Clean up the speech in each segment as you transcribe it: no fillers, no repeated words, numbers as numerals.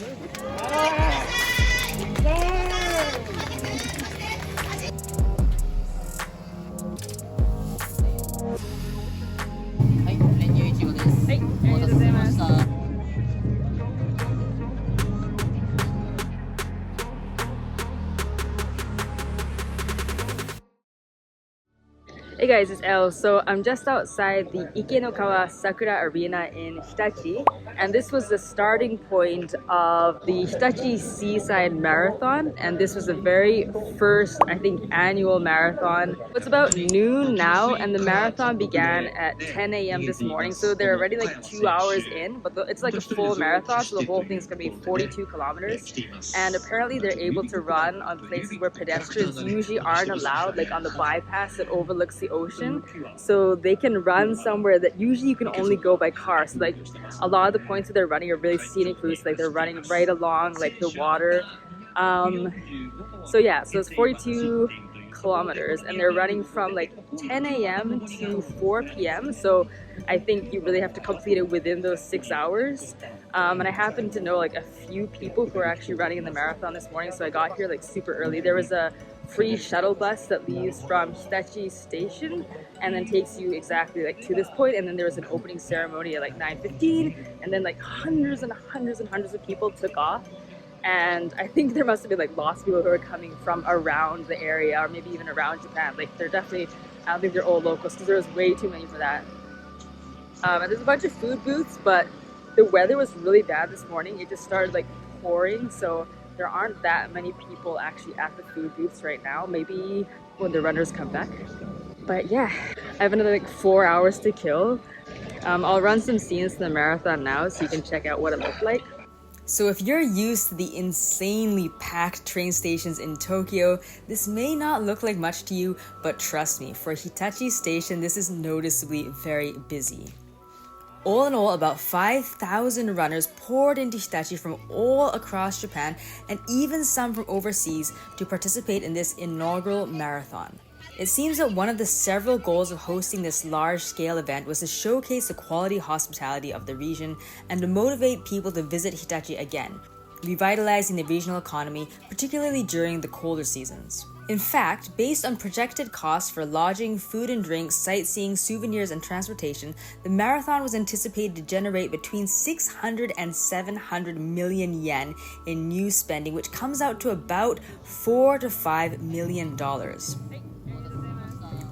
はい、練乳いちごです。はい、ありがとうございました。Hey guys, it's Elle. So I'm just outside the Ikenokawa Sakura Arena in Hitachi, and this was the starting point of the Hitachi Seaside Marathon, and this was the very first, I think, annual marathon. It's about noon now, and the marathon began at 10 a.m. this morning, so they're already like 2 hours in, but it's like a full marathon, so the whole thing's gonna be 42 kilometers, and apparently they're able to run on places where pedestrians usually aren't allowed, like on the bypass that overlooks the ocean, so they can run somewhere that usually you can only go by car. So like a lot of the points that they're running are really scenic routes, like they're running right along like the water. So yeah, so it's 42 kilometers, and they're running from like 10 a.m. to 4 p.m. So I think you really have to complete it within those 6 hours. And I happen to know like a few people who are actually running in the marathon this morning, so I got here like super early. There was a free shuttle bus that leaves from Hitachi Station and then takes you exactly like to this point, and then there was an opening ceremony at like 9:15, and then like hundreds and hundreds and hundreds of people took off. And I think there must have been like lots of people who are coming from around the area, or maybe even around Japan. Like they're definitely, I don't think they're all locals because there was way too many for that. And there's a bunch of food booths, but the weather was really bad this morning. It just started like pouring, so there aren't that many people actually at the food booths right now. Maybe when the runners come back. But yeah, I have another like 4 hours to kill. I'll run some scenes from the marathon now so you can check out what it looked like. So if you're used to the insanely packed train stations in Tokyo, this may not look like much to you, but trust me, for Hitachi Station, this is noticeably very busy. All in all, about 5,000 runners poured into Hitachi from all across Japan, and even some from overseas, to participate in this inaugural marathon. It seems that one of the several goals of hosting this large-scale event was to showcase the quality hospitality of the region and to motivate people to visit Hitachi again, revitalizing the regional economy, particularly during the colder seasons. In fact, based on projected costs for lodging, food and drinks, sightseeing, souvenirs, and transportation, the marathon was anticipated to generate between 600 and 700 million yen in new spending, which comes out to about $4 to $5 million.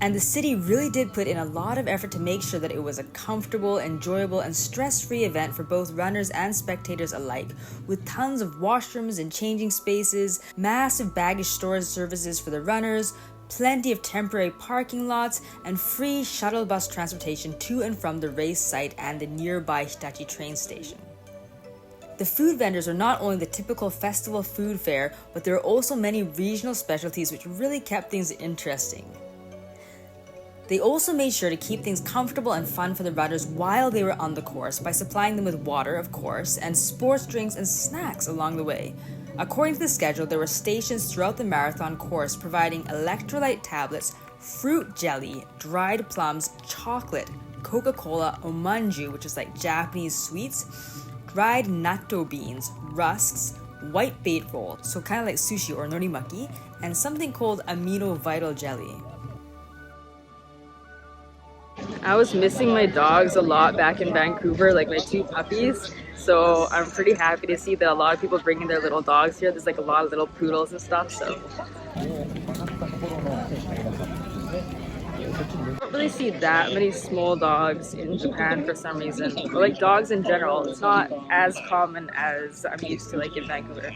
And the city really did put in a lot of effort to make sure that it was a comfortable, enjoyable, and stress-free event for both runners and spectators alike, with tons of washrooms and changing spaces, massive baggage storage services for the runners, plenty of temporary parking lots, and free shuttle bus transportation to and from the race site and the nearby Hitachi train station. The food vendors are not only the typical festival food fare, but there are also many regional specialties which really kept things interesting. They also made sure to keep things comfortable and fun for the runners while they were on the course by supplying them with water, of course, and sports drinks and snacks along the way. According to the schedule, there were stations throughout the marathon course providing electrolyte tablets, fruit jelly, dried plums, chocolate, Coca-Cola, omanju, which is like Japanese sweets, dried natto beans, rusks, white bait roll, so kind of like sushi or norimaki, and something called amino vital jelly. I was missing my dogs a lot back in Vancouver, like my two puppies. So I'm pretty happy to see that a lot of people bringing their little dogs here. There's like a lot of little poodles and stuff, so. I don't really see that many small dogs in Japan for some reason. Or like dogs in general. It's not as common as I'm used to like in Vancouver.